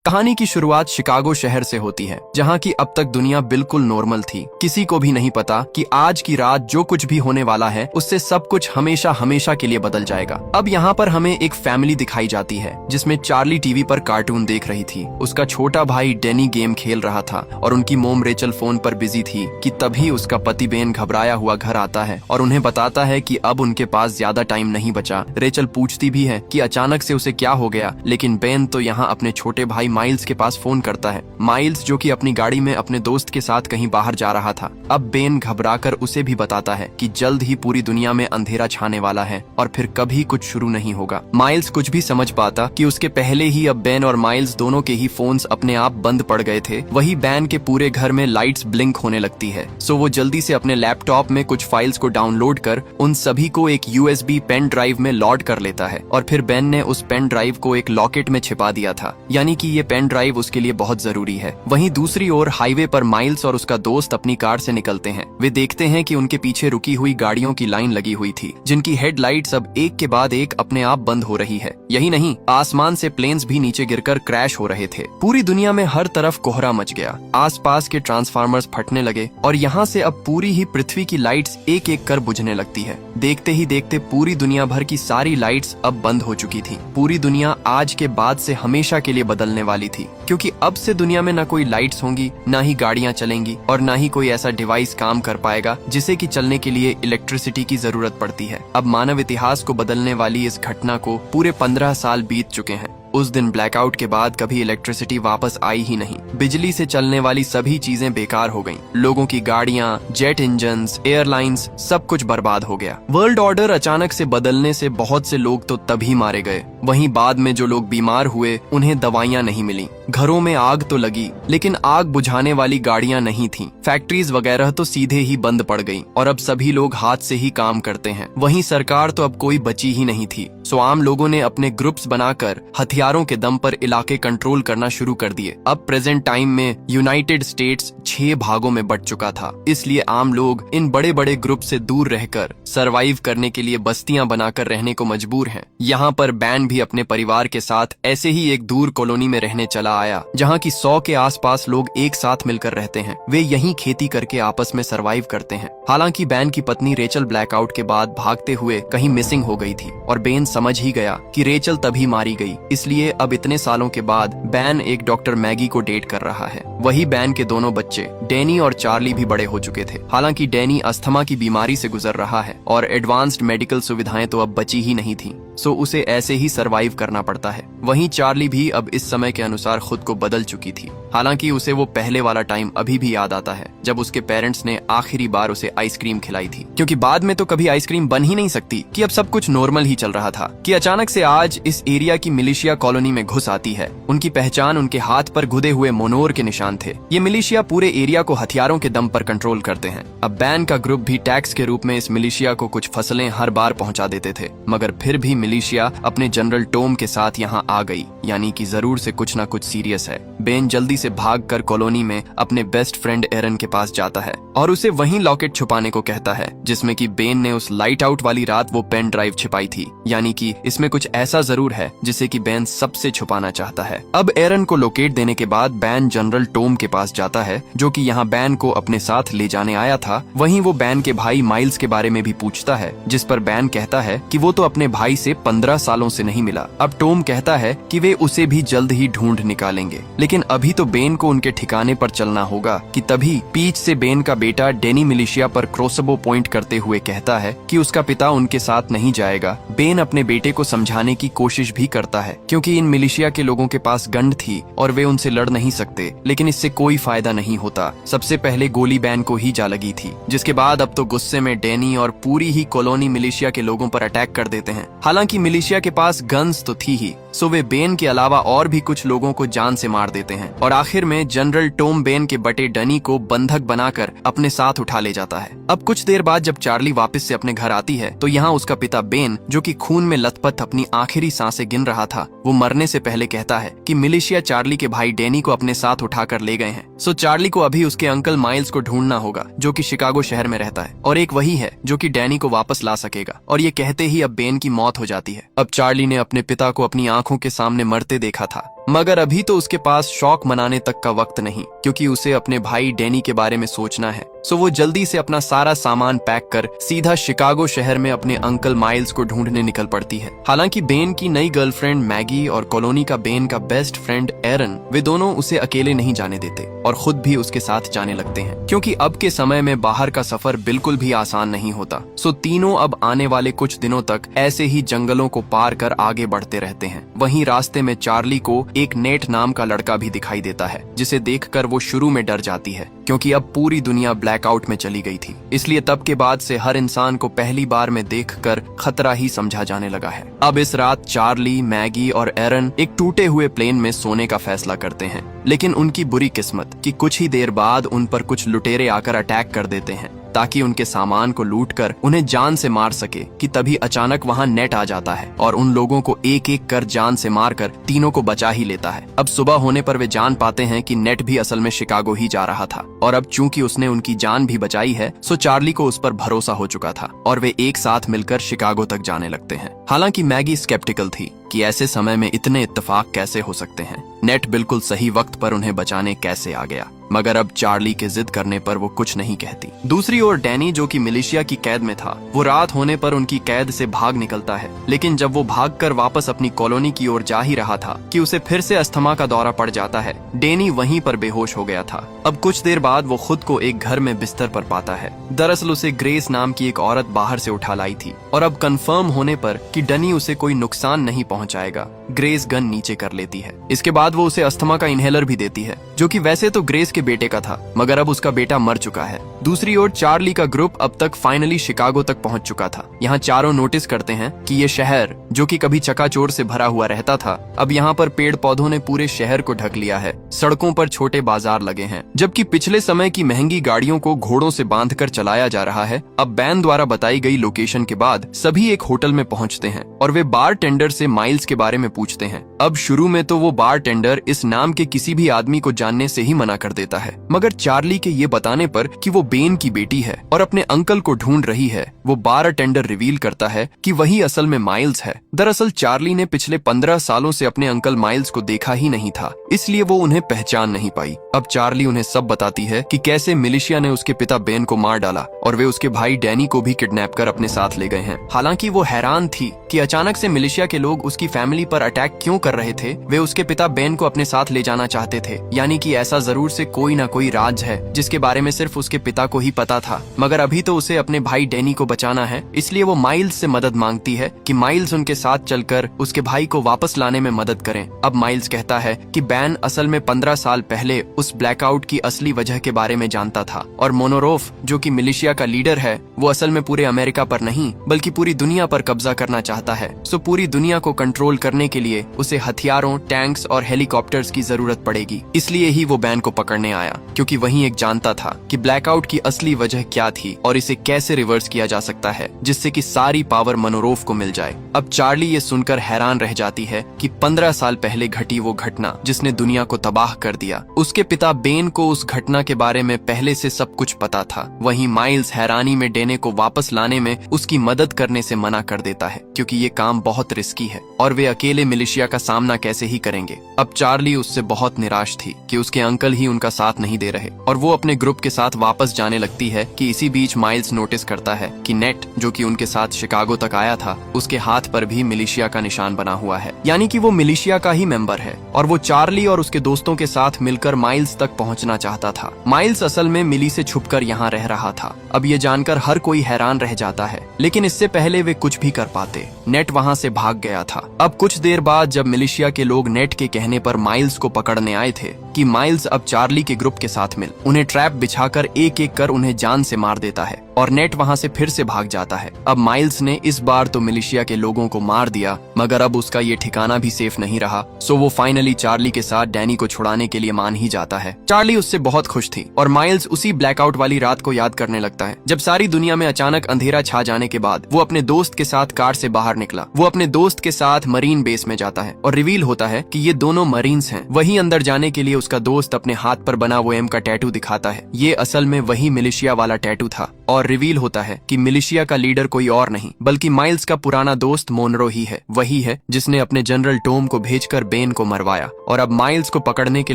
कहानी की शुरुआत शिकागो शहर से होती है, जहाँ की अब तक दुनिया बिल्कुल नॉर्मल थी। किसी को भी नहीं पता कि आज की रात जो कुछ भी होने वाला है उससे सब कुछ हमेशा हमेशा के लिए बदल जाएगा। अब यहाँ पर हमें एक फैमिली दिखाई जाती है जिसमें चार्ली टीवी पर कार्टून देख रही थी। उसका छोटा भाई डेनी गेम खेल रहा था और उनकी मोम रेचल फोन पर बिजी थी कि तभी उसका पति बेन घबराया हुआ घर आता है और उन्हें बताता है कि अब उनके पास ज्यादा टाइम नहीं बचा। रेचल पूछती भी है कि अचानक से उसे क्या हो गया, लेकिन बेन तो यहाँ अपने छोटे भाई माइल्स के पास फोन करता है। माइल्स जो कि अपनी गाड़ी में अपने दोस्त के साथ कहीं बाहर जा रहा था। अब बेन घबराकर उसे भी बताता है कि जल्द ही पूरी दुनिया में अंधेरा छाने वाला है और फिर कभी कुछ शुरू नहीं होगा। माइल्स कुछ भी समझ पाता कि उसके पहले ही अब बेन और माइल्स दोनों के ही फोन्स अपने आप बंद पड़ गए थे। वही बेन के पूरे घर में लाइट्स ब्लिंक होने लगती है। सो वो जल्दी से अपने लैपटॉप में कुछ फाइल्स को डाउनलोड कर उन सभी को एक यूएसबी पेन ड्राइव में लोड कर लेता है और फिर बेन ने उस पेन ड्राइव को एक लॉकेट में छिपा दिया था, यानी कि ये पेन ड्राइव उसके लिए बहुत जरूरी है। वहीं दूसरी ओर हाईवे पर माइल्स और उसका दोस्त अपनी कार से निकलते हैं। वे देखते हैं कि उनके पीछे रुकी हुई गाड़ियों की लाइन लगी हुई थी, जिनकी हेडलाइट्स अब एक के बाद एक अपने आप बंद हो रही है। यही नहीं, आसमान से प्लेन्स भी नीचे गिरकर क्रैश हो रहे थे। पूरी दुनिया में हर तरफ कोहरा मच गया, आसपास के ट्रांसफार्मर्स फटने लगे और यहाँ से अब पूरी ही पृथ्वी की लाइट्स एक एक कर बुझने लगती है। देखते ही देखते पूरी दुनिया भर की सारी लाइट्स अब बंद हो चुकी थी। पूरी दुनिया आज के बाद से हमेशा के लिए बदलने वाली थी, क्योंकि अब से दुनिया में न कोई लाइट्स होंगी, न ही गाड़ियां चलेंगी और न ही कोई ऐसा डिवाइस काम कर पाएगा जिसे कि चलने के लिए इलेक्ट्रिसिटी की जरूरत पड़ती है। अब मानव इतिहास को बदलने वाली इस घटना को पूरे 15 साल बीत चुके हैं। उस दिन ब्लैकआउट के बाद कभी इलेक्ट्रिसिटी वापस आई ही नहीं। बिजली से चलने वाली सभी चीजें बेकार हो गईं। लोगों की गाड़ियां, जेट इंजन्स, एयरलाइंस, सब कुछ बर्बाद हो गया। वर्ल्ड ऑर्डर अचानक से बदलने से बहुत से लोग तो तभी मारे गए। वहीं बाद में जो लोग बीमार हुए उन्हें दवाइयां नहीं मिली। घरों में आग तो लगी, लेकिन आग बुझाने वाली गाड़ियां नहीं थीं। फैक्ट्रीज वगैरह तो सीधे ही बंद पड़ गईं और अब सभी लोग हाथ से ही काम करते हैं। वहीं सरकार तो अब कोई बची ही नहीं थी। सो आम लोगों ने अपने ग्रुप्स बनाकर हथियारों के दम पर इलाके कंट्रोल करना शुरू कर दिए। अब प्रेजेंट टाइम में यूनाइटेड स्टेट्स 6 भागों में बंट चुका था, इसलिए आम लोग इन बड़े बड़े ग्रुप से दूर रहकर सरवाइव करने के लिए बस्तियां बनाकर रहने को मजबूर हैं। यहाँ पर बैन भी अपने परिवार के साथ ऐसे ही एक दूर कॉलोनी में रहने चला आया, जहाँ की 100 के आसपास लोग एक साथ मिलकर रहते हैं। वे यहीं खेती करके आपस में सरवाइव करते हैं। हालांकि बैन की पत्नी रेचल ब्लैकआउट के बाद भागते हुए कहीं मिसिंग हो गई थी और बेन समझ ही गया कि रेचल तभी मारी गई। इसलिए अब इतने सालों के बाद बैन एक डॉक्टर मैगी को डेट कर रहा है। वही बैन के दोनों बच्चे डेनी और चार्ली भी बड़े हो चुके थे। हालांकि डेनी अस्थमा की बीमारी से गुजर रहा है और एडवांस्ड मेडिकल सुविधाएं तो अब बची ही नहीं थी, सो उसे ऐसे ही सरवाइव करना पड़ता है। वहीं चार्ली भी अब इस समय के अनुसार खुद को बदल चुकी थी। हालांकि उसे वो पहले वाला टाइम अभी भी याद आता है जब उसके पेरेंट्स ने आखिरी बार उसे आइसक्रीम खिलाई थी, क्योंकि बाद में तो कभी आइसक्रीम बन ही नहीं सकती कि अब सब कुछ नॉर्मल ही चल रहा था कि अचानक से आज इस एरिया की मिलिशिया कॉलोनी में घुस आती है। उनकी पहचान उनके हाथ पर गुदे हुए मोनोर के निशान थे। ये मिलिशिया पूरे एरिया को हथियारों के दम पर कंट्रोल करते हैं। अब बैन का ग्रुप भी टैक्स के रूप में इस मिलिशिया को कुछ फसलें हर बार पहुंचा देते थे, मगर फिर भी मिलिशिया अपने जनरल टॉम के साथ यहाँ आ गई, यानी कि जरूर से कुछ ना कुछ सीरियस है। बेन जल्दी से भागकर कॉलोनी में अपने बेस्ट फ्रेंड एरन के पास जाता है और उसे वहीं लॉकेट छुपाने को कहता है जिसमें कि बेन ने उस लाइट आउट वाली रात वो पेन ड्राइव छिपाई थी, यानी कि इसमें कुछ ऐसा जरूर है जिसे कि बेन सबसे छुपाना चाहता है। अब एरन को लोकेट देने के बाद बैन जनरल टॉम के पास जाता है, जो कि यहाँ बैन को अपने साथ ले जाने आया था। वहीं वो बैन के भाई माइल्स के बारे में भी पूछता है, जिस पर बैन कहता है कि वो तो अपने भाई से 15 सालों से नहीं मिला। अब टॉम कहता है कि वे उसे भी जल्द ही ढूंढ निकालेंगे, लेकिन अभी तो बेन को उनके ठिकाने पर चलना होगा। कि तभी पीछ से बेन का बेटा डेनी मिलिशिया पर क्रॉसबो पॉइंट करते हुए कहता है कि उसका पिता उनके साथ नहीं जाएगा। बेन अपने बेटे को समझाने की कोशिश भी करता है, क्योंकि इन मिलिशिया के लोगों के पास गन थी और वे उनसे लड़ नहीं सकते, लेकिन इससे कोई फायदा नहीं होता। सबसे पहले गोली बैन को ही जा लगी थी, जिसके बाद अब तो गुस्से में डेनी और पूरी ही कॉलोनी मिलिशिया के लोगों पर अटैक कर देते हैं। हालांकि मिलिशिया के पास गन्स तो थी ही, सो वे बेन के अलावा और भी कुछ लोगों को जान से मार देते हैं और आखिर में जनरल टॉम बेन के बटे डनी को बंधक बनाकर अपने साथ उठा ले जाता है। अब कुछ देर बाद जब चार्ली वापस से अपने घर आती है तो यहाँ उसका पिता बेन, जो कि खून में लथपथ अपनी आखिरी सांसें गिन रहा था, वो मरने से पहले कहता है कि मिलिशिया चार्ली के भाई डेनी को अपने साथ उठाकर ले गए हैं। सो चार्ली को अभी उसके अंकल माइल्स को ढूंढना होगा, जो कि शिकागो शहर में रहता है, और एक वही है जो कि डेनी को वापस ला सकेगा। और ये कहते ही अब बेन की मौत हो जाती है। अब चार्ली ने अपने पिता को अपनी आंखों के सामने मरते देखा था, मगर अभी तो उसके पास शौक मनाने तक का वक्त नहीं, क्योंकि उसे अपने भाई डैनी के बारे में सोचना है। सो वो जल्दी से अपना सारा सामान पैक कर सीधा शिकागो शहर में अपने अंकल माइल्स को ढूंढने निकल पड़ती है। हालांकि बेन की नई गर्लफ्रेंड मैगी और कॉलोनी का बेन का बेस्ट फ्रेंड एरन, वे दोनों उसे अकेले नहीं जाने देते और खुद भी उसके साथ जाने लगते हैं, क्योंकि अब के समय में बाहर का सफर बिल्कुल भी आसान नहीं होता। सो तीनों अब आने वाले कुछ दिनों तक ऐसे ही जंगलों को पार कर आगे बढ़ते रहते हैं। वहीं रास्ते में चार्ली को एक नेट नाम का लड़का भी दिखाई देता है, जिसे देखकर वो शुरू में डर जाती है, क्योंकि अब पूरी दुनिया ब्लैकआउट में चली गई थी। इसलिए तब के बाद से हर इंसान को पहली बार में देखकर खतरा ही समझा जाने लगा है। अब इस रात चार्ली, मैगी और एरन एक टूटे हुए प्लेन में सोने का फैसला करते हैं, लेकिन उनकी बुरी किस्मत कि कुछ ही देर बाद उन पर कुछ लुटेरे आकर अटैक कर देते हैं ताकि उनके सामान को लूटकर उन्हें जान से मार सके, कि तभी अचानक वहां नेट आ जाता है और उन लोगों को एक एक कर जान से मारकर तीनों को बचा ही लेता है। अब सुबह होने पर वे जान पाते हैं कि नेट भी असल में शिकागो ही जा रहा था, और अब चूंकि उसने उनकी जान भी बचाई है, सो चार्ली को उस पर भरोसा हो चुका था और वे एक साथ मिलकर शिकागो तक जाने लगते हैं। हालांकि मैगी स्केप्टिकल थी कि ऐसे समय में इतने इत्तेफाक कैसे हो सकते हैं, नेट बिल्कुल सही वक्त पर उन्हें बचाने कैसे आ गया। मगर अब चार्ली के जिद करने पर वो कुछ नहीं कहती। दूसरी ओर डैनी, जो कि मिलिशिया की कैद में था, वो रात होने पर उनकी कैद से भाग निकलता है, लेकिन जब वो भागकर वापस अपनी कॉलोनी की ओर जा ही रहा था कि उसे फिर से अस्थमा का दौरा पड़ जाता है। डैनी वहीं पर बेहोश हो गया था। अब कुछ देर बाद वो खुद को एक घर में बिस्तर पर पाता है। दरअसल उसे ग्रेस नाम की एक औरत बाहर से उठा लाई थी, और अब कंफर्म होने पर कि डनी उसे कोई नुकसान नहीं पहुंचाएगा, ग्रेस गन नीचे कर लेती है। इसके बाद वो उसे अस्थमा का इनहेलर भी देती है, जो कि वैसे तो ग्रेस के बेटे का था, मगर अब उसका बेटा मर चुका है। दूसरी ओर चार्ली का ग्रुप अब तक फाइनली शिकागो तक पहुंच चुका था। यहाँ चारों नोटिस करते हैं कि ये शहर, जो कि कभी चकाचौंध से भरा हुआ रहता था, अब यहाँ पर पेड़ पौधों ने पूरे शहर को ढक लिया है। सड़कों पर छोटे बाजार लगे हैं, जबकि पिछले समय की महंगी गाड़ियों को घोड़ों से बांधकर चलाया जा रहा है। अब बैन द्वारा बताई गई लोकेशन के बाद सभी एक होटल में पहुंचते हैं और वे बार टेंडर से माइल्स के बारे में पूछते हैं। अब शुरू में तो वो बार टेंडर इस नाम के किसी भी आदमी को जानने से ही मना कर देता है, मगर चार्ली के ये बताने पर कि वो बेन की बेटी है और अपने अंकल को ढूंढ रही है, वो बार टेंडर रिवील करता है कि वही असल में माइल्स है। दरअसल चार्ली ने पिछले 15 सालों से अपने अंकल माइल्स को देखा ही नहीं था, इसलिए वो उन्हें पहचान नहीं पाई। अब चार्ली उन्हें सब बताती है कि कैसे मिलिशिया ने उसके पिता बेन को मार डाला और वे उसके भाई डैनी को भी किडनैप कर अपने साथ ले गए हैं। हालांकि वो हैरान थी कि अचानक से मिलिशिया के लोग उसकी फैमिली पर अटैक क्यों कर रहे थे। वे उसके पिता बेन को अपने साथ ले जाना चाहते थे, यानी कि ऐसा जरूर से कोई ना कोई राज है जिसके बारे में सिर्फ उसके पिता को ही पता था। मगर अभी तो उसे अपने भाई डैनी को बचाना है, इसलिए वो माइल्स से मदद मांगती है कि माइल्स उनके साथ चलकर उसके भाई को वापस लाने में मदद करें। अब माइल्स कहता है कि बैन असल में 15 साल पहले उस ब्लैकआउट की असली वजह के बारे में जानता था, और मोनोरोफ, जो कि मिलिशिया का लीडर है, वो असल में पूरे अमेरिका पर नहीं बल्कि पूरी दुनिया पर कब्जा करना चाहता है। सो पूरी दुनिया को कंट्रोल करने के लिए उसे हथियारों, टैंक्स और हेलीकॉप्टर्स की जरूरत पड़ेगी। इसलिए ही वो बैन को पकड़ने आया, क्योंकि वही एक जानता था कि ब्लैकआउट की असली वजह क्या थी और इसे कैसे रिवर्स किया जा सकता है, जिससे कि सारी पावर मोनोरोफ को मिल जाए। अब चार्ली ये सुनकर हैरान रह जाती है कि 15 साल पहले घटी वो घटना जिसने दुनिया को तबाह कर दिया, उसके पिता बेन को उस घटना के बारे में पहले से सब कुछ पता था। वहीं माइल्स हैरानी में डेने को वापस लाने में उसकी मदद करने से मना कर देता है, क्योंकि ये काम बहुत रिस्की है और वे अकेले मिलिशिया का सामना कैसे ही करेंगे। अब चार्ली उससे बहुत निराश थी कि उसके अंकल ही उनका साथ नहीं दे रहे, और वो अपने ग्रुप के साथ वापस जाने लगती है कि इसी बीच माइल्स नोटिस करता है कि नेट, जो कि उनके साथ शिकागो तक आया था, उसके हाथ पर भी मिलिशिया का निशान बना हुआ है, यानी कि वो मिलिशिया का ही मेंबर है, और वो चार्ली और उसके दोस्तों के साथ मिलकर माइल्स तक पहुंचना चाहता था। माइल्स असल में मिली से छुपकर यहाँ रह रहा था। अब ये जानकर हर कोई हैरान रह जाता है, लेकिन इससे पहले वे कुछ भी कर पाते, नेट वहाँ से भाग गया था। अब कुछ देर बाद जब मिलिशिया के लोग नेट के कहने पर माइल्स को पकड़ने आए थे कि माइल्स अब चार्ली के ग्रुप के साथ मिल उन्हें ट्रैप बिछाकर एक एक कर उन्हें जान से मार देता है, और नेट वहाँ से फिर से भाग जाता है। अब माइल्स ने इस बार तो मिलिशिया के लोगों को मार दिया, मगर अब उसका ये ठिकाना भी सेफ नहीं रहा। सो वो फाइनली चार्ली के साथ डैनी को छुड़ाने के लिए मान ही जाता है। चार्ली उससे बहुत खुश थी, और माइल्स उसी ब्लैकआउट वाली रात को याद करने लगता है जब सारी दुनिया में अचानक अंधेरा छा जाने के बाद वो अपने दोस्त के साथ कार से बाहर निकला। वो अपने दोस्त के साथ मरीन बेस में जाता है और रिवील होता है कि ये दोनों मरीन्स हैं। वहीं अंदर जाने के लिए उसका दोस्त अपने हाथ पर बना वो एम का टैटू दिखाता है। ये असल में वही मिलिशिया वाला टैटू था और रिवील होता है कि मिलिशिया का लीडर कोई और नहीं बल्कि माइल्स का पुराना दोस्त मोनरो ही है। वही है जिसने अपने जनरल टॉम को भेजकर बेन को मरवाया और अब माइल्स को पकड़ने के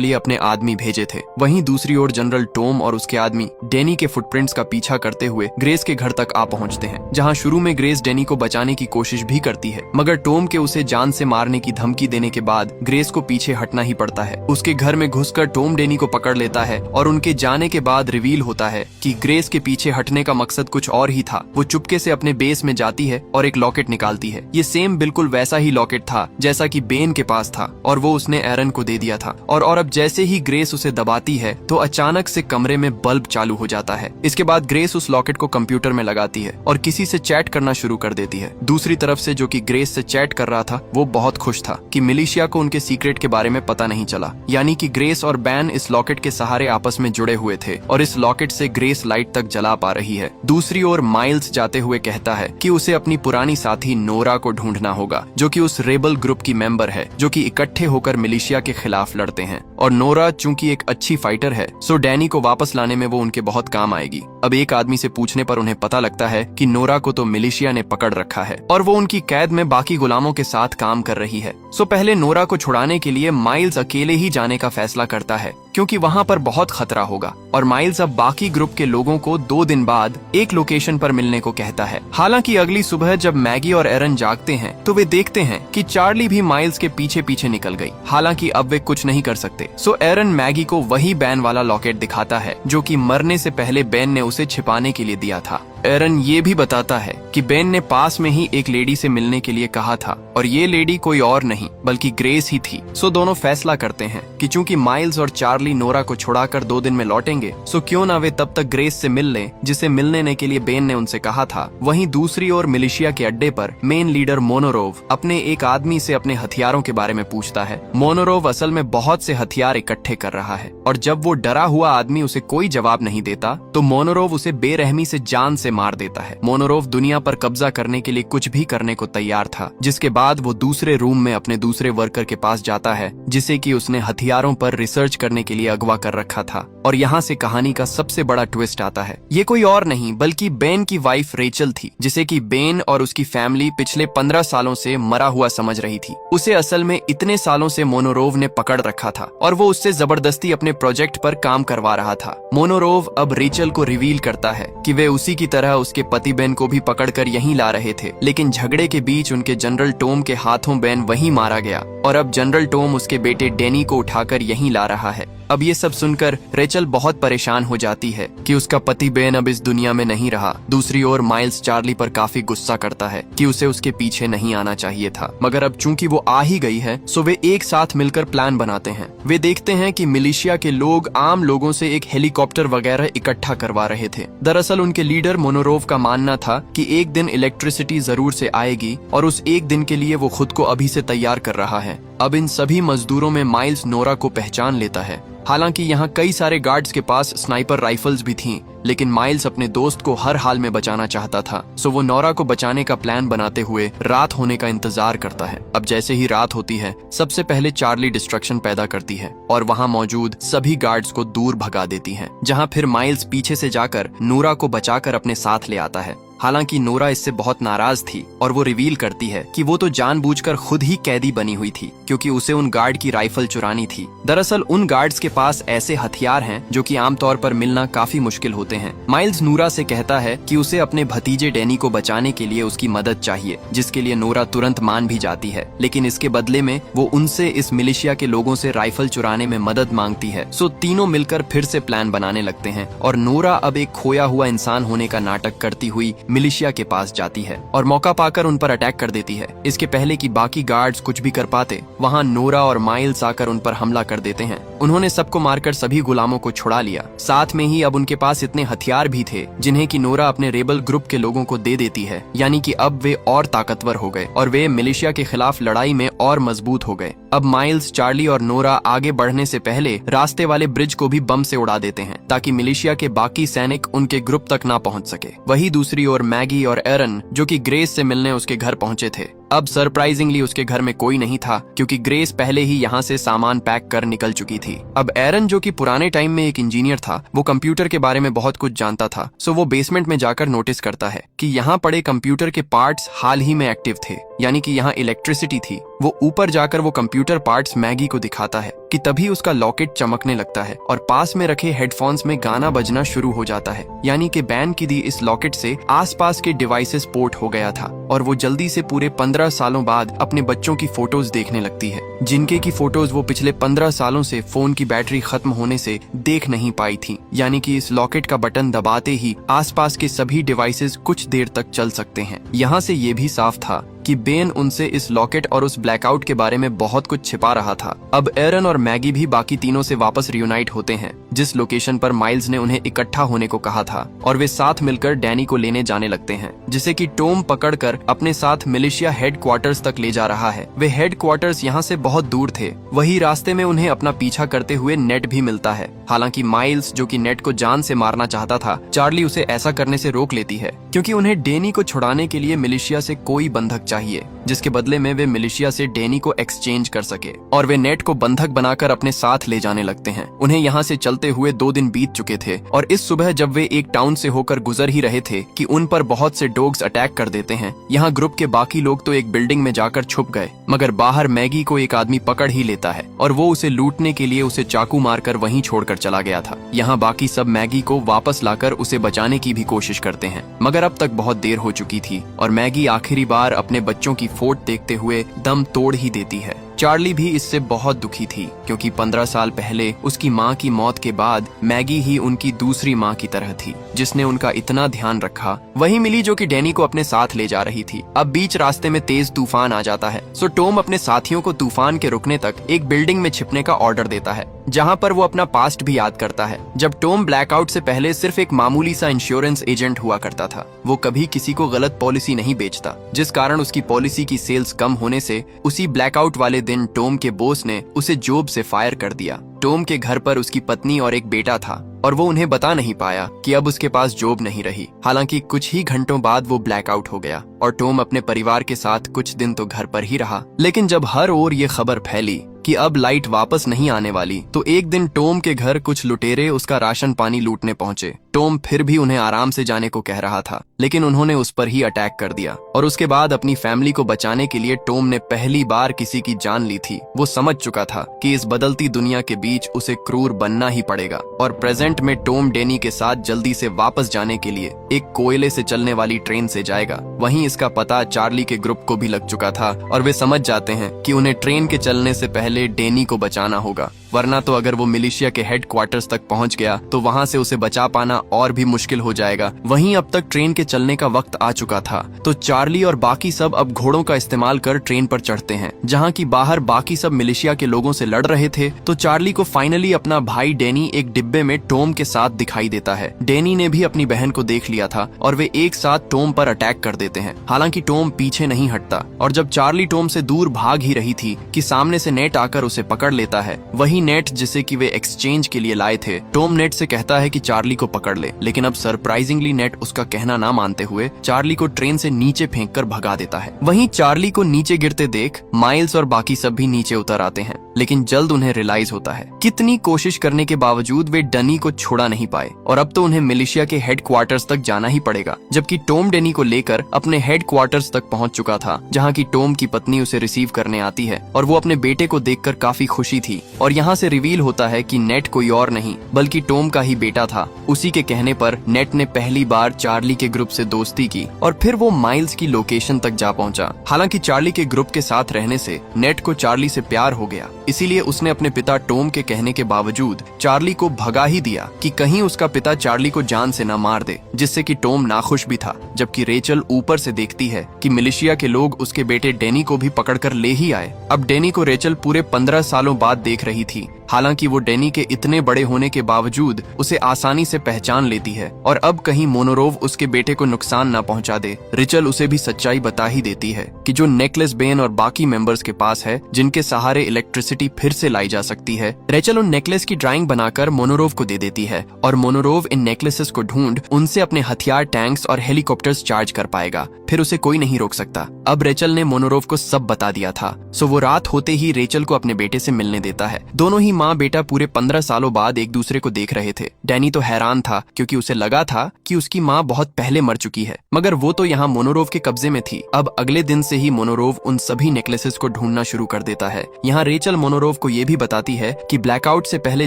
लिए अपने आदमी भेजे थे। वहीं दूसरी ओर जनरल टॉम और उसके आदमी डेनी के फुटप्रिंट्स का पीछा करते हुए ग्रेस के घर तक आ पहुंचते हैं, जहां शुरू में ग्रेस डेनी को बचाने की कोशिश भी करती है, मगर टॉम के उसे जान से मारने की धमकी देने के बाद ग्रेस को पीछे हटना ही पड़ता है। उसके घर में घुसकर टॉम डेनी को पकड़ लेता है और उनके जाने के बाद रिवील होता है कि ग्रेस के पीछे हटने का मकसद कुछ और ही था। वो चुपके से अपने बेस में जाती है और एक लॉकेट निकालती है। ये सेम बिल्कुल वैसा ही लॉकेट था जैसा कि बेन के पास था और वो उसने एरन को दे दिया था। और अब जैसे ही ग्रेस उसे दबाती है तो अचानक से कमरे में बल्ब चालू हो जाता है। इसके बाद ग्रेस उस लॉकेट को कंप्यूटर में लगाती है और किसी से चैट करना शुरू कर देती है। दूसरी तरफ से जो कि ग्रेस से चैट कर रहा था वो बहुत खुश था कि मिलिशिया को उनके सीक्रेट के बारे में पता नहीं चला, यानी कि ग्रेस और बैन इस लॉकेट के सहारे आपस में जुड़े हुए थे और इस लॉकेट से ग्रेस लाइट तक जला पा रही है। दूसरी ओर माइल्स जाते हुए कहता है कि उसे अपनी पुरानी साथी नोरा को ढूंढना होगा, जो कि उस रेबल ग्रुप की मेंबर है जो कि इकट्ठे होकर मिलिशिया के खिलाफ लड़ते हैं। और नोरा चूंकि एक अच्छी फाइटर है सो डैनी को वापस लाने में वो उनके बहुत काम आएगी। अब एक आदमी से पूछने पर उन्हें पता लगता है कि नोरा को तो मिलिशिया ने पकड़ रखा है और वो उनकी कैद में बाकी गुलामों के साथ काम कर रही है। सो पहले नोरा को छुड़ाने के लिए माइल्स अकेले ही जाने का फैसला करता है क्योंकि वहाँ पर बहुत खतरा होगा। और माइल्स अब बाकी ग्रुप के लोगों को 2 दिन बाद एक लोकेशन पर मिलने को कहता है। हालांकि अगली सुबह जब मैगी और एरन जागते हैं तो वे देखते हैं कि चार्ली भी माइल्स के पीछे पीछे निकल गई। हालांकि अब वे कुछ नहीं कर सकते। सो एरन मैगी को वही बैन वाला लॉकेट दिखाता है जो कि मरने से पहले बेन ने उसे छिपाने के लिए दिया था। एरन ये भी बताता है कि बेन ने पास में ही एक लेडी से मिलने के लिए कहा था और ये लेडी कोई और नहीं बल्कि ग्रेस ही थी। सो दोनों फैसला करते हैं कि चूंकि माइल्स और चार्ली नोरा को छुड़ाकर 2 दिन में लौटेंगे सो क्यों ना वे तब तक ग्रेस से मिल लें जिसे मिलने के लिए बेन ने उनसे कहा था। वहीं दूसरी ओर मिलिशिया के अड्डे पर मेन लीडर मोनोरोव अपने एक आदमी से अपने हथियारों के बारे में पूछता है। मोनोरोव असल में बहुत से हथियार इकट्ठे कर रहा है और जब वो डरा हुआ आदमी उसे कोई जवाब नहीं देता तो मोनोरोव उसे बेरहमी से जान से मार देता है। मोनोरोव दुनिया पर कब्जा करने के लिए कुछ भी करने को तैयार था, जिसके बाद वो दूसरे रूम में अपने दूसरे वर्कर के पास जाता है जिसे कि उसने हथियारों पर रिसर्च करने के लिए अगवा कर रखा था। और यहाँ से कहानी का सबसे बड़ा ट्विस्ट आता है। ये कोई और नहीं बल्कि बेन की वाइफ रेचल थी, जिसे कि बेन और उसकी फैमिली पिछले 15 सालों से मरा हुआ समझ रही थी। उसे असल में इतने सालों से मोनोरोव ने पकड़ रखा था और वो उससे जबरदस्ती अपने प्रोजेक्ट पर काम करवा रहा था। मोनोरोव अब रेचल को रिवील करता है कि वे उसी की तरह उसके पति बेन को भी पकड़कर यहीं ला रहे थे, लेकिन झगड़े के बीच उनके जनरल टॉम के हाथों बेन वहीं मारा गया और अब जनरल टॉम उसके बेटे डेनी को उठाकर यहीं ला रहा है। अब ये सब सुनकर रेचल बहुत परेशान हो जाती है कि उसका पति बेन अब इस दुनिया में नहीं रहा। दूसरी ओर माइल्स चार्ली पर काफी गुस्सा करता है कि उसे उसके पीछे नहीं आना चाहिए था, मगर अब चूंकि वो आ ही गई है सो वे एक साथ मिलकर प्लान बनाते हैं। वे देखते हैं कि मिलिशिया के लोग आम लोगों से एक हेलीकॉप्टर वगैरह इकट्ठा करवा रहे थे। दरअसल उनके लीडर मोनोरोव का मानना था कि एक दिन इलेक्ट्रिसिटी जरूर से आएगी और उस एक दिन के लिए वो खुद को अभी से तैयार कर रहा है। अब इन सभी मजदूरों में माइल्स नोरा को पहचान लेता है। हालांकि यहाँ कई सारे गार्ड्स के पास स्नाइपर राइफल्स भी थीं, लेकिन माइल्स अपने दोस्त को हर हाल में बचाना चाहता था। सो वो नोरा को बचाने का प्लान बनाते हुए रात होने का इंतजार करता है। अब जैसे ही रात होती है सबसे पहले चार्ली डिस्ट्रक्शन पैदा करती है और वहाँ मौजूद सभी गार्ड्स को दूर भगा देती है, जहाँ फिर माइल्स पीछे से जाकर नोरा को बचाकर अपने साथ ले आता है। हालांकि नोरा इससे बहुत नाराज थी और वो रिवील करती है कि वो तो जानबूझकर खुद ही कैदी बनी हुई थी क्योंकि उसे उन गार्ड की राइफल चुरानी थी। दरअसल उन गार्ड्स के पास ऐसे हथियार हैं जो कि आमतौर पर मिलना काफी मुश्किल होते हैं। माइल्स नोरा से कहता है कि उसे अपने भतीजे डेनी को बचाने के लिए उसकी मदद चाहिए, जिसके लिए नोरा तुरंत मान भी जाती है, लेकिन इसके बदले में वो उनसे इस मिलिशिया के लोगों से राइफल चुराने में मदद मांगती है। सो तीनों मिलकर फिर से प्लान बनाने लगते हैं और नोरा अब एक खोया हुआ इंसान होने का नाटक करती हुई मिलिशिया के पास जाती है और मौका पाकर उन पर अटैक कर देती है। इसके पहले कि बाकी गार्ड्स कुछ भी कर पाते, वहाँ नोरा और माइल्स आकर उन पर हमला कर देते हैं। उन्होंने सबको मारकर सभी गुलामों को छुड़ा लिया। साथ में ही अब उनके पास इतने हथियार भी थे जिन्हें कि नोरा अपने रेबल ग्रुप के लोगों को दे देती है, यानी कि अब वे और ताकतवर हो गए और वे मिलिशिया के खिलाफ लड़ाई में और मजबूत हो गए। अब माइल्स, चार्ली और नोरा आगे बढ़ने से पहले रास्ते वाले ब्रिज को भी बम से उड़ा देते हैं ताकि मिलिशिया के बाकी सैनिक उनके ग्रुप तक ना पहुंच सके। वही दूसरी ओर मैगी और एरन, जो कि ग्रेस से मिलने उसके घर पहुंचे थे, अब सरप्राइजिंगली उसके घर में कोई नहीं था, क्योंकि ग्रेस पहले ही यहाँ से सामान पैक कर निकल चुकी थी। अब एरन, जो कि पुराने टाइम में एक इंजीनियर था, वो कंप्यूटर के बारे में बहुत कुछ जानता था। सो वो बेसमेंट में जाकर नोटिस करता है कि यहाँ पड़े कंप्यूटर के पार्ट्स हाल ही में एक्टिव थे, यानी कि यहाँ इलेक्ट्रिसिटी थी। वो ऊपर जाकर वो कंप्यूटर पार्ट्स मैगी को दिखाता है कि तभी उसका लॉकेट चमकने लगता है और पास में रखे हेडफोन्स में गाना बजना शुरू हो जाता है, यानी कि बैन की दी इस लॉकेट से आसपास के डिवाइसेस पोर्ट हो गया था। और वो जल्दी से पूरे 15 सालों बाद अपने बच्चों की फोटोज देखने लगती है, जिनके की फोटोज वो पिछले 15 सालों से फोन की बैटरी खत्म होने से देख नहीं पाई थी। यानी कि इस लॉकेट का बटन दबाते ही आसपास के सभी डिवाइसेस कुछ देर तक चल सकते हैं। यहाँ से ये भी साफ था कि बेन उनसे इस लॉकेट और उस ब्लैकआउट के बारे में बहुत कुछ छिपा रहा था। अब एरन और मैगी भी बाकी तीनों से वापस रियूनाइट होते हैं, जिस लोकेशन पर माइल्स ने उन्हें इकट्ठा होने को कहा था, और वे साथ मिलकर डैनी को लेने जाने लगते हैं, जिसे कि टॉम पकड़कर अपने साथ मिलिशिया हेडक्वार्टर्स तक ले जा रहा है। वे हेडक्वार्टर्स यहाँ से बहुत दूर थे। वही रास्ते में उन्हें अपना पीछा करते हुए नेट भी मिलता है। हालांकि माइल्स, जो कि नेट को जान से मारना चाहता था, चार्ली उसे ऐसा करने से रोक लेती है, क्योंकि उन्हें डैनी को छुड़ाने के लिए मिलिशिया से कोई बंधक चाहिए, जिसके बदले में वे मिलिशिया से डैनी को एक्सचेंज कर सके। और वे नेट को बंधक बनाकर अपने साथ ले जाने लगते हैं। उन्हें यहाँ से चलते हुए 2 दिन बीत चुके थे, और इस सुबह जब वे एक टाउन से होकर गुजर ही रहे थे कि उन पर बहुत से डॉग्स अटैक कर देते हैं। यहाँ ग्रुप के बाकी लोग तो एक बिल्डिंग में जाकर छुप गए, मगर बाहर मैगी को एक आदमी पकड़ ही लेता है, और वो उसे लूटने के लिए उसे चाकू मारकर वहीं छोड़कर चला गया था। यहाँ बाकी सब मैगी को वापस लाकर उसे बचाने की भी कोशिश करते हैं, मगर अब तक बहुत देर हो चुकी थी, और मैगी आखिरी बार अपने बच्चों की फोट देखते हुए दम तोड़ ही देती है। चार्ली भी इससे बहुत दुखी थी, क्योंकि 15 साल पहले उसकी माँ की मौत के बाद मैगी ही उनकी दूसरी माँ की तरह थी, जिसने उनका इतना ध्यान रखा। वही मिली जो कि डैनी को अपने साथ ले जा रही थी। अब बीच रास्ते में तेज तूफान आ जाता है, सो टॉम अपने साथियों को तूफान के रुकने तक एक बिल्डिंग में छिपने का ऑर्डर देता है, जहाँ पर वो अपना पास्ट भी याद करता है, जब टॉम ब्लैकआउट से पहले सिर्फ एक मामूली सा इंश्योरेंस एजेंट हुआ करता था। वो कभी किसी को गलत पॉलिसी नहीं बेचता, जिस कारण उसकी पॉलिसी की सेल्स कम होने से उसी ब्लैकआउट वाले दिन टॉम के बॉस ने उसे जॉब से फायर कर दिया। टॉम के घर पर उसकी पत्नी और एक बेटा था, और वो उन्हें बता नहीं पाया कि अब उसके पास जॉब नहीं रही। हालांकि कुछ ही घंटों बाद वो ब्लैकआउट हो गया, और टॉम अपने परिवार के साथ कुछ दिन तो घर पर ही रहा। लेकिन जब हर ओर ये खबर फैली कि अब लाइट वापस नहीं आने वाली, तो एक दिन टॉम के घर कुछ लुटेरे उसका राशन पानी लूटने पहुंचे। टॉम फिर भी उन्हें आराम से जाने को कह रहा था, लेकिन उन्होंने उस पर ही अटैक कर दिया। और उसके बाद अपनी फैमिली को बचाने के लिए टॉम ने पहली बार किसी की जान ली थी। वो समझ चुका था कि इस बदलती दुनिया के बीच उसे क्रूर बनना ही पड़ेगा। और प्रेजेंट में टॉम डैनी के साथ जल्दी से वापस जाने के लिए एक कोयले से चलने वाली ट्रेन से जाएगा। वहीं इसका पता चार्ली के ग्रुप को भी लग चुका था, और वे समझ जाते हैं कि उन्हें ट्रेन के चलने से पहले डैनी को बचाना होगा, वरना तो अगर वो मिलिशिया के हेडक्वार्टर्स तक पहुंच गया तो वहां से उसे बचा पाना और भी मुश्किल हो जाएगा। वहीं अब तक ट्रेन के चलने का वक्त आ चुका था, तो चार्ली और बाकी सब अब घोड़ों का इस्तेमाल कर ट्रेन पर चढ़ते हैं। जहां की बाहर बाकी सब मिलिशिया के लोगों से लड़ रहे थे, तो चार्ली को फाइनली अपना भाई डैनी एक डिब्बे में टॉम के साथ दिखाई देता है। डैनी ने भी अपनी बहन को देख लिया था, और वे एक साथ टॉम पर अटैक कर देते हैं। हालांकि टॉम पीछे नहीं हटता, और जब चार्ली टॉम से दूर भाग ही रही थी कि सामने से नेट आकर उसे पकड़ लेता है। वही नेट जिसे कि वे एक्सचेंज के लिए लाए थे। टॉम नेट से कहता है कि चार्ली को पकड़ ले, लेकिन अब सरप्राइजिंगली नेट उसका कहना ना मानते हुए चार्ली को ट्रेन से नीचे फेंककर भगा देता है। वहीं चार्ली को नीचे गिरते देख माइल्स और बाकी सब भी नीचे उतर आते हैं, लेकिन जल्द उन्हें रियलाइज होता है कितनी कोशिश करने के बावजूद वे डनी को छुड़ा नहीं पाए, और अब तो उन्हें मिलिशिया के हेडक्वार्टर्स तक जाना ही पड़ेगा। जबकि टॉम डनी को लेकर अपने हेडक्वार्टर्स तक पहुंच चुका था, जहां की टॉम की पत्नी उसे रिसीव करने आती है, और वो अपने बेटे को देखकर काफी खुशी थी। और यहाँ से रिवील होता है कि नेट कोई और नहीं बल्कि टॉम का ही बेटा था। उसी के कहने पर नेट ने पहली बार चार्ली के ग्रुप से दोस्ती की, और फिर वो माइल्स की लोकेशन तक जा पहुंचा। हालांकि चार्ली के ग्रुप के साथ रहने से नेट को चार्ली से प्यार हो गया, इसीलिए उसने अपने पिता टॉम के कहने के बावजूद चार्ली को भगा ही दिया कि कहीं उसका पिता चार्ली को जान से न मार दे, जिससे कि टॉम नाखुश भी था। जबकि रेचल ऊपर से देखती है कि मिलिशिया के लोग उसके बेटे डैनी को भी पकड़कर ले ही आए। अब डैनी को रेचल पूरे 15 सालों बाद देख रही थी। हालांकि वो डेनी के इतने बड़े होने के बावजूद उसे आसानी से पहचान लेती है और अब कहीं मोनोरोव उसके बेटे को नुकसान न पहुंचा दे। रेचल उसे भी सच्चाई बता ही देती है कि जो नेकलेस बेन और बाकी मेंबर्स के पास है, जिनके सहारे इलेक्ट्रिसिटी फिर से लाई जा सकती है। रेचल उन नेकलेस की ड्राइंग बनाकर मोनोरोव को दे देती है और मोनोरोव इन नेकलेसेस को ढूंढ उनसे अपने हथियार, टैंक्स और हेलीकॉप्टर्स चार्ज कर पाएगा। फिर उसे कोई नहीं रोक सकता। अब रेचल ने मोनोरोव को सब बता दिया था, सो वो रात होते ही रेचल को अपने बेटे से मिलने देता है। दोनों ही माँ बेटा पूरे 15 सालों बाद एक दूसरे को देख रहे थे। डैनी तो हैरान था क्योंकि उसे लगा था कि उसकी माँ बहुत पहले मर चुकी है, मगर वो तो यहाँ मोनोरोव के कब्जे में थी। अब अगले दिन से ही मोनोरोव उन सभी नेकलेसेस को ढूंढना शुरू कर देता है। यहाँ रेचल मोनोरोव को ये भी बताती है कि ब्लैकआउट से पहले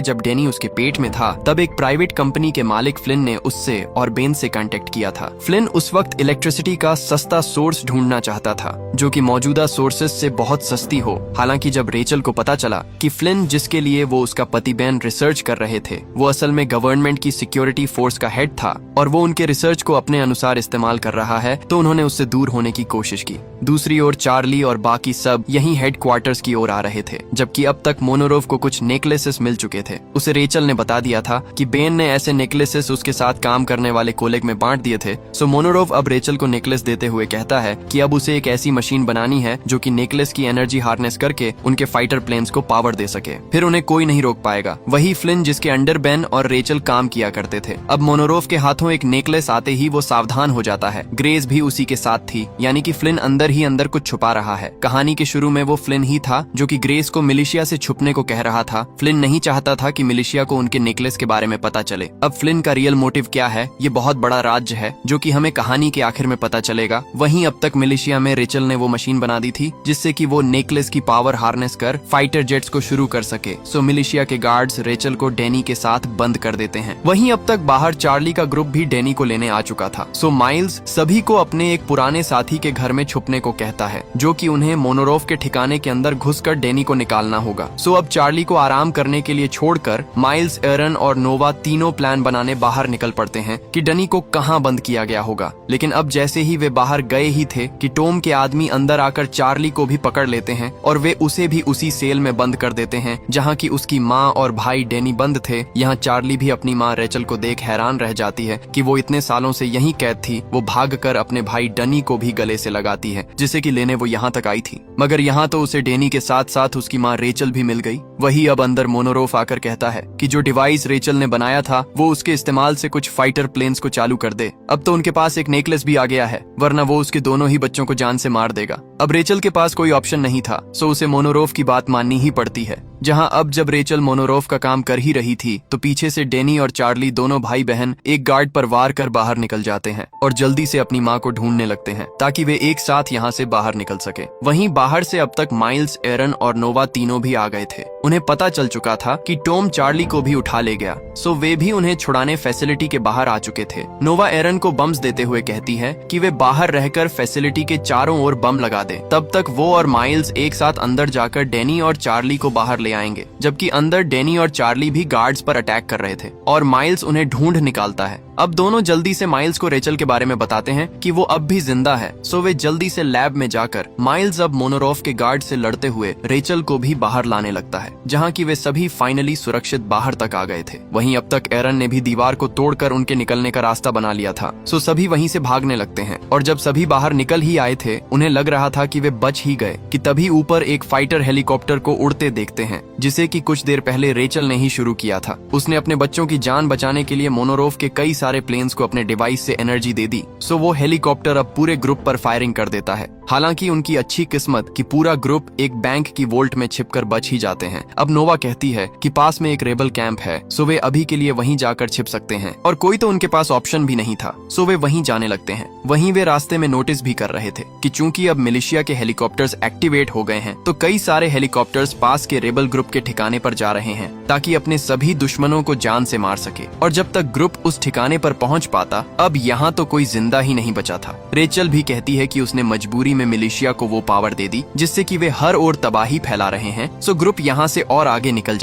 जब डैनी उसके पेट में था, तब एक प्राइवेट कंपनी के मालिक फ्लिन ने उससे और बेन से कांटेक्ट किया था। फ्लिन उस वक्त इलेक्ट्रिसिटी का सस्ता सोर्स ढूंढना चाहता था, जो कि मौजूदा सोर्सेस से बहुत सस्ती हो। हालांकि जब रेचल को पता चला कि फ्लिन, जिसके लिए वो उसका पति बेन रिसर्च कर रहे थे, वो असल में गवर्नमेंट की सिक्योरिटी फोर्स का हेड था और वो उनके रिसर्च को अपने अनुसार इस्तेमाल कर रहा है, तो उन्होंने उससे दूर होने की कोशिश की। दूसरी ओर चार्ली और बाकी सब यहीं हेडक्वार्टर्स की ओर आ रहे थे, जबकि अब तक मोनोरोव को कुछ नेकलेसेस मिल चुके थे। उसे रेचल ने बता दिया था कि बेन ने ऐसे नेकलेसेस उसके साथ काम करने वाले कोलेग में बांट दिए थे। सो मोनोरोव अब रेचल को नेकलेस देते हुए कहता है कि अब उसे एक ऐसी मशीन बनानी है जो कि नेकलेस की एनर्जी हार्नेस करके उनके फाइटर प्लेन्स को पावर दे सके। फिर उन्हें कोई नहीं रोक पाएगा। वही फ्लिन जिसके अंडर बेन और रेचल काम किया करते थे। अब मोनोरोव के हाथों एक नेकलेस आते ही वो सावधान हो जाता है। ग्रेस भी उसी के साथ थी, यानी कि फ्लिन अंदर ही अंदर कुछ छुपा रहा है। कहानी के शुरू में वो फ्लिन ही था जो कि ग्रेस को मिलिशिया से छुपने को कह रहा था। फ्लिन नहीं चाहता था कि मिलिशिया को उनके नेकलेस के बारे में पता चले। अब फ्लिन का रियल मोटिव क्या है, ये बहुत बड़ा राज्य है जो कि हमें कहानी के आखिर में पता चलेगा। वहीं अब तक मिलिशिया में रेचल ने वो मशीन बना दी थी जिससे कि वो नेकलेस की पावर हार्नेस कर फाइटर जेट्स को शुरू कर सके। सो मिलिशिया के गार्ड्स रेचल को डैनी के साथ बंद कर देते हैं। वहीं अब तक बाहर चार्ली का ग्रुप भी डैनी को लेने आ चुका था। सो माइल्स सभी को अपने एक पुराने साथी के घर में छुपने को कहता है, जो कि उन्हें मोनोरोव के ठिकाने के अंदर घुसकर डैनी को निकालना होगा। सो अब चार्ली को आराम करने के लिए छोड़कर माइल्स, एरन और नोवा तीनों प्लान बनाने बाहर निकल पड़ते हैं कि डैनी को कहां बंद किया गया होगा। लेकिन अब जैसे ही वे बाहर गए ही थे कि टॉम के आदमी अंदर आकर चार्ली को भी पकड़ लेते हैं और वे उसे भी उसी सेल में बंद कर देते हैं जहां की उसकी माँ और भाई डैनी बंद थे। यहाँ चार्ली भी अपनी माँ रेचल को देख हैरान रह जाती है कि वो इतने सालों से यहीं कैद थी। वो भागकर अपने भाई डनी को भी गले से लगाती है, जिसे कि लेने वो यहाँ तक आई थी। मगर यहाँ तो उसे डैनी के साथ साथ उसकी माँ रेचल भी मिल गई। वही अब अंदर मोनोरोव आकर कहता है कि जो डिवाइस रेचल ने बनाया था वो उसके इस्तेमाल से कुछ फाइटर प्लेन्स को चालू कर दे। अब तो उनके पास एक नेकलेस भी आ गया है, वरना वो उसके दोनों ही बच्चों को जान से मार देगा। अब रेचल के पास कोई ऑप्शन नहीं था, सो उसे मोनोरोव की बात माननी ही पड़ती है। जहां अब जब रेचल मोनोरोव का काम कर ही रही थी तो पीछे से डैनी और चार्ली दोनों भाई बहन एक गार्ड पर वार कर बाहर निकल जाते हैं और जल्दी से अपनी माँ को ढूंढने लगते हैं ताकि वे एक साथ यहाँ से बाहर निकल सके। वहीं बाहर से अब तक माइल्स, एरन और नोवा तीनों भी आ गए थे। उन्हें पता चल चुका था कि टॉम चार्ली को भी उठा ले गया, सो वे भी उन्हें छुड़ाने फैसिलिटी के बाहर आ चुके थे। नोवा एरन को बम्स देते हुए कहती है कि वे बाहर रहकर फैसिलिटी के चारों ओर बम लगा दे। तब तक वो और माइल्स एक साथ अंदर जाकर डैनी और चार्ली को बाहर ले आएंगे, जबकि अंदर डैनी और चार्ली भी गार्ड्स पर अटैक कर रहे थे और माइल्स उन्हें ढूंढ निकालता है। अब दोनों जल्दी से माइल्स को रेचल के बारे में बताते हैं कि वो अब भी जिंदा है, सो वे जल्दी से लैब में जाकर माइल्स अब मोनोरोव के गार्ड से लड़ते हुए रेचल को भी बाहर लाने लगता है, जहां की वे सभी फाइनली सुरक्षित बाहर तक आ गए थे। वहीं अब तक एरन ने भी दीवार को तोड़कर उनके निकलने का रास्ता बना लिया था, सो सभी वहीं से भागने लगते हैं। और जब सभी बाहर निकल ही आए थे, उन्हें लग रहा था कि वे बच ही गए कि तभी ऊपर एक फाइटर हेलीकॉप्टर को उड़ते देखते हैं, जिसे कि कुछ देर पहले रेचल ने ही शुरू किया था। उसने अपने बच्चों की जान बचाने के लिए मोनोरोव के कई सारे प्लेन्स को अपने डिवाइस से एनर्जी दे दी, सो वो हेलीकॉप्टर अब पूरे ग्रुप पर फायरिंग कर देता है। हालांकि उनकी अच्छी किस्मत कि पूरा ग्रुप एक बैंक की वोल्ट में छिपकर बच ही जाते हैं। अब नोवा कहती है कि पास में एक रेबल कैंप है, सो वे अभी के लिए वहीं जाकर छिप सकते हैं और कोई तो उनके पास ऑप्शन भी नहीं था, सो वे वहीं जाने लगते हैं। वहीं वे रास्ते में नोटिस भी कर रहे थे कि चूंकि अब मिलिशिया के हेलीकॉप्टर्स एक्टिवेट हो गए हैं, तो कई सारे हेलीकॉप्टर्स पास के रेबल ग्रुप के ठिकाने पर जा रहे हैं ताकि अपने सभी दुश्मनों को जान से मार सके। और जब तक ग्रुप उस ठिकाने पर पहुंच पाता, अब यहाँ तो कोई जिंदा ही नहीं बचा था। रेचल भी कहती है कि उसने मजबूरी में मिलिशिया को वो पावर दे दी जिससे कि वे हर ओर तबाही फैला रहे हैं, सो ग्रुप यहाँ से और आगे निकल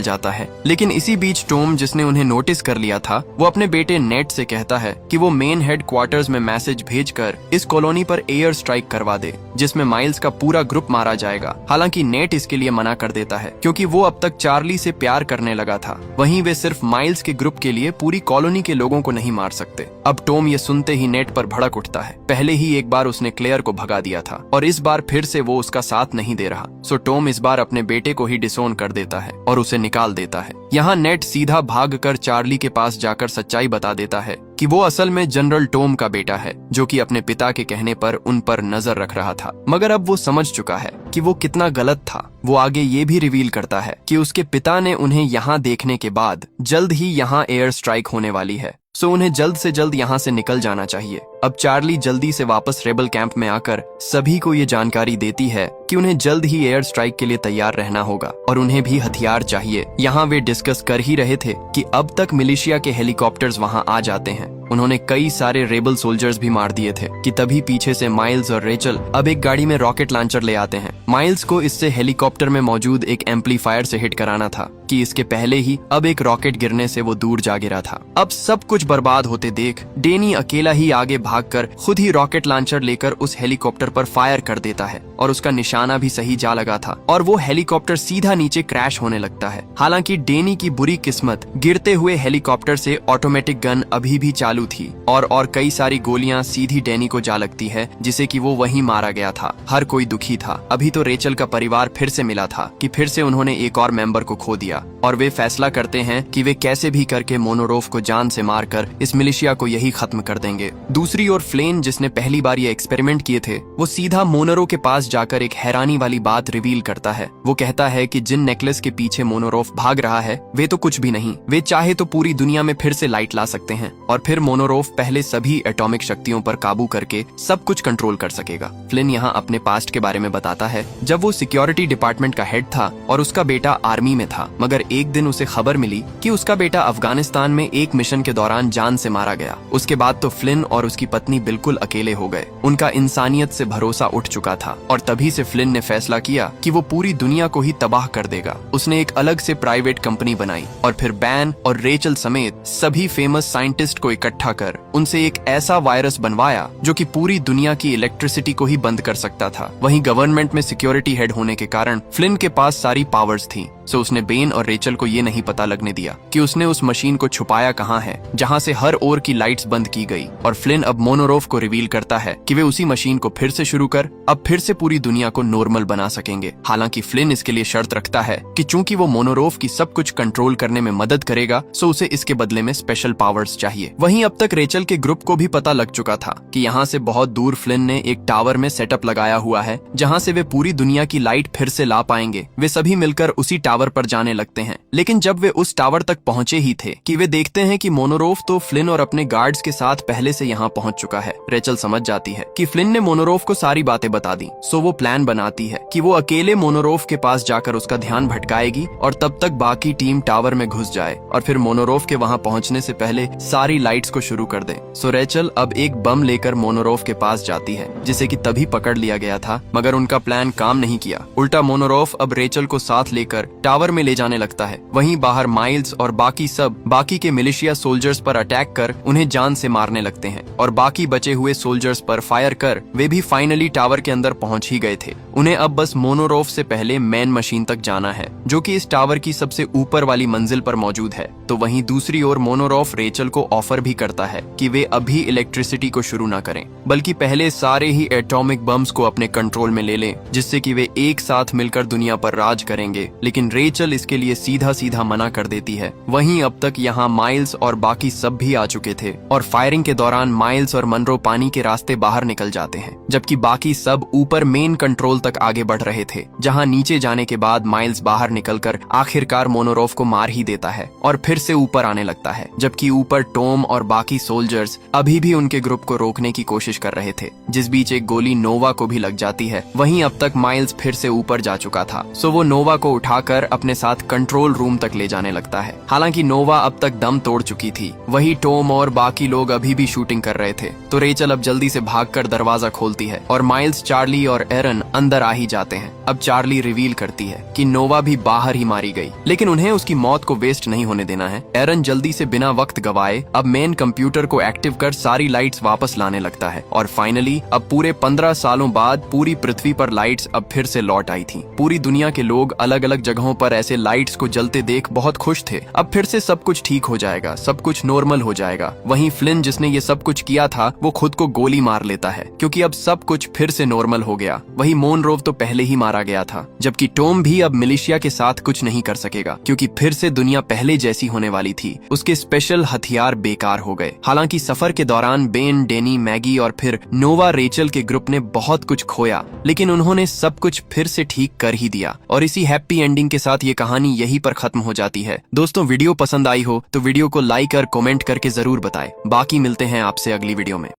जाता है। लेकिन इसी बीच टॉम, जिसने उन्हें नोटिस कर लिया था, वो अपने बेटे नेट से कहता है कि वो मेन हेड क्वार्टर्स में मैसेज भेजकर इस कॉलोनी पर एयर स्ट्राइक करवा दे, जिसमें माइल्स का पूरा ग्रुप मारा जाएगा। हालांकि नेट इसके लिए मना कर देता है क्योंकि वो अब तक चार्ली से प्यार करने लगा था। वहीं वे सिर्फ माइल्स के ग्रुप के लिए पूरी कॉलोनी के लोगों को नहीं मार सकते। अब टॉम ये सुनते ही नेट पर भड़क उठता है। पहले ही एक बार उसने क्लेयर को भगा दिया था और इस बार फिर से वो उसका साथ नहीं दे रहा। सो टॉम इस बार अपने बेटे को ही डिसोन कर देता है और उसे निकाल देता है। यहाँ नेट सीधा भागकर चार्ली के पास जाकर सच्चाई बता देता है कि वो असल में जनरल टॉम का बेटा है, जो कि अपने पिता के कहने पर उन पर नजर रख रहा था। मगर अब वो समझ चुका है कि वो कितना गलत था। वो आगे ये भी रिवील करता है कि उसके पिता ने उन्हें यहाँ देखने के बाद जल्द ही यहाँ एयर स्ट्राइक होने वाली है, सो उन्हें जल्द से जल्द यहाँ से निकल जाना चाहिए। अब चार्ली जल्दी से वापस रेबल कैंप में आकर सभी को ये जानकारी देती है कि उन्हें जल्द ही एयर स्ट्राइक के लिए तैयार रहना होगा और उन्हें भी हथियार चाहिए। यहाँ वे डिस्कस कर ही रहे थे कि अब तक मिलिशिया के हेलीकॉप्टर्स वहाँ आ जाते हैं। उन्होंने कई सारे रेबल सोल्जर्स भी मार दिए थे कि तभी पीछे से माइल्स और रेचल अब एक गाड़ी में रॉकेट लॉन्चर ले आते हैं। माइल्स को इससे हेलीकॉप्टर में मौजूद एक एम्पलीफायर से हिट कराना था कि इसके पहले ही अब एक रॉकेट गिरने से वो दूर जा गिरा था। अब सब कुछ बर्बाद होते देख डेनी अकेला ही आगे भागकर खुद ही रॉकेट लॉन्चर लेकर उस हेलीकॉप्टर पर फायर कर देता है और उसका निशाना भी सही जा लगा था और वो हेलीकॉप्टर सीधा नीचे क्रैश होने लगता है। हालांकि डेनी की बुरी किस्मत गिरते हुए हेलीकॉप्टर से ऑटोमेटिक गन अभी भी चालू थी और कई सारी गोलियां सीधी डेनी को जा लगती है, जिसे कि वो वहीं मारा गया था। हर कोई दुखी था। अभी तो रेचल का परिवार फिर से मिला था कि फिर से उन्होंने एक और मेंबर को खो दिया और वे फैसला करते हैं कि वे कैसे भी करके मोनोरोफ को जान से मारकर इस मिलिशिया को यही खत्म कर देंगे। दूसरी ओर फ्लेन, जिसने पहली बार ये एक्सपेरिमेंट किए थे, वो सीधा मोनोरो के पास जाकर एक हैरानी वाली बात रिवील करता है। वो कहता है कि जिन नेकलेस के पीछे मोनोरोफ भाग रहा है वे तो कुछ भी नहीं, वे चाहे तो पूरी दुनिया में फिर से लाइट ला सकते हैं और फिर मोनोरोफ पहले सभी एटॉमिक शक्तियों पर काबू करके सब कुछ कंट्रोल कर सकेगा। फ्लिन यहाँ अपने पास्ट के बारे में बताता है जब वो सिक्योरिटी डिपार्टमेंट का हेड था और उसका बेटा आर्मी में था, मगर एक दिन उसे खबर मिली कि उसका बेटा अफगानिस्तान में एक मिशन के दौरान जान से मारा गया। उसके बाद तो फ्लिन और उसकी पत्नी बिल्कुल अकेले हो गए। उनका इंसानियत से भरोसा उठ चुका था और तभी से फ्लिन ने फैसला किया कि वो पूरी दुनिया को ही तबाह कर देगा। उसने एक अलग से प्राइवेट कंपनी बनाई और फिर बैन और रेचल समेत सभी फेमस साइंटिस्ट को इकट्ठा कर उनसे एक ऐसा वायरस बनवाया जो कि पूरी दुनिया की इलेक्ट्रिसिटी को ही बंद कर सकता था। वहीं गवर्नमेंट में सिक्योरिटी हेड होने के कारण फ्लिन के पास सारी पावर्स थी, सो उसने बेन और रेचल को ये नहीं पता लगने दिया कि उसने उस मशीन को छुपाया कहाँ है जहाँ से हर ओर की लाइट्स बंद की गई। और फ्लिन अब मोनोरोफ को रिवील करता है कि वे उसी मशीन को फिर से शुरू कर अब फिर से पूरी दुनिया को नॉर्मल बना सकेंगे। हालांकि फ्लिन इसके लिए शर्त रखता है कि चूंकि वो मोनोरोफ की सब कुछ कंट्रोल करने में मदद करेगा, सो उसे इसके बदले में स्पेशल पावर्स चाहिए। वहीं अब तक रेचल के ग्रुप को भी पता लग चुका था कि यहाँ से बहुत दूर फ्लिन ने एक टावर में सेटअप लगाया हुआ है जहाँ से वे पूरी दुनिया की लाइट फिर से ला पाएंगे। वे सभी मिलकर उसी टावर पर जाने लगते हैं, लेकिन जब वे उस टावर तक पहुँचे ही थे कि वे देखते हैं कि मोनोरोफ तो फ्लिन और अपने गार्ड्स के साथ पहले से यहाँ पहुँच चुका है। रेचल समझ जाती है कि फ्लिन ने मोनोरोफ को सारी बातें बता दी, सो वो प्लान बनाती है कि वो अकेले मोनोरोफ के पास जाकर उसका ध्यान भटकाएगी और तब तक बाकी टीम टावर में घुस जाए और फिर मोनोरोफ के वहाँ पहुँचने से पहले सारी लाइट्स को शुरू कर दे। सो रेचल अब एक बम लेकर मोनोरोफ के पास जाती है, जिसे कि तभी पकड़ लिया गया था, मगर उनका प्लान काम नहीं किया। उल्टा मोनोरोफ अब रेचल को साथ लेकर टावर में ले जाने लगता है। वहीं बाहर माइल्स और बाकी के मिलिशिया सोल्जर्स पर अटैक कर उन्हें जान से मारने लगते हैं और बाकी बचे हुए सोल्जर्स पर फायर कर वे भी फाइनली टावर के अंदर पहुंच ही गए थे। उन्हें अब बस मोनोरोफ से पहले मेन मशीन तक जाना है, जो कि इस टावर की सबसे ऊपर वाली मंजिल पर मौजूद है। तो वहीं दूसरी ओर मोनोरोफ रेचल को ऑफर भी करता है कि वे अभी इलेक्ट्रिसिटी को शुरू न करें, बल्कि पहले सारे ही एटॉमिक बम्स को अपने कंट्रोल में ले लें, जिससे कि वे एक साथ मिलकर दुनिया पर राज करेंगे। लेकिन रेचल इसके लिए सीधा मना कर देती है। वहीं अब तक यहाँ माइल्स और बाकी सब भी आ चुके थे और फायरिंग के दौरान माइल्स और मनरो पानी के रास्ते बाहर निकल जाते हैं, जबकि बाकी सब ऊपर मेन कंट्रोल तक आगे बढ़ रहे थे, जहाँ नीचे जाने के बाद माइल्स बाहर निकलकर आखिरकार मोनोरोफ को मार ही देता है और फिर से ऊपर आने लगता है, जबकि ऊपर टॉम और बाकी सोल्जर्स अभी भी उनके ग्रुप को रोकने की कोशिश कर रहे थे, जिस बीच एक गोली नोवा को भी लग जाती है। वहीं अब तक माइल्स फिर से ऊपर जा चुका था, सो वो नोवा को उठाकर अपने साथ कंट्रोल रूम तक ले जाने लगता है। हालांकि नोवा अब तक दम तोड़ चुकी थी, वही टॉम और बाकी लोग अभी भी शूटिंग कर रहे थे। तो रेचल अब जल्दी से भागकर दरवाजा खोलती है और माइल्स, चार्ली और एरन अंदर आ ही जाते हैं। अब चार्ली रिवील करती है कि नोवा भी बाहर ही मारी गई, लेकिन उन्हें उसकी मौत को वेस्ट नहीं होने देना है। एरन जल्दी से बिना वक्त गवाए अब मेन कंप्यूटर को एक्टिव कर सारी लाइट्स वापस लाने लगता है और फाइनली अब पूरे 15 सालों बाद पूरी पृथ्वी पर लाइट्स अब फिर से लौट आई थी। पूरी दुनिया के लोग अलग अलग जगहों पर ऐसे लाइट्स को जलते देख बहुत खुश थे। अब फिर से सब कुछ ठीक हो जाएगा, सब कुछ नॉर्मल हो जाएगा। वहीं फ्लिन, जिसने ये सब कुछ किया था, वो खुद को गोली मार लेता है क्योंकि अब सब कुछ फिर से नॉर्मल हो गया। वही मोनरोव तो पहले ही मारा गया था, जबकि टॉम भी अब मिलिशिया के साथ कुछ नहीं कर सकेगा क्योंकि फिर से दुनिया पहले जैसी होने वाली थी। उसके स्पेशल हथियार बेकार हो गए। हालांकि सफर के दौरान बेन, डेनी, मैगी और फिर नोवा, रेचल के ग्रुप ने बहुत कुछ खोया, लेकिन उन्होंने सब कुछ फिर से ठीक कर ही दिया। और इसी हैप्पी एंडिंग के साथ ये कहानी यहीं पर खत्म हो जाती है। दोस्तों, वीडियो पसंद आई हो तो वीडियो को लाइक और कमेंट करके जरूर बताएं। बाकी मिलते हैं आपसे अगली वीडियो में।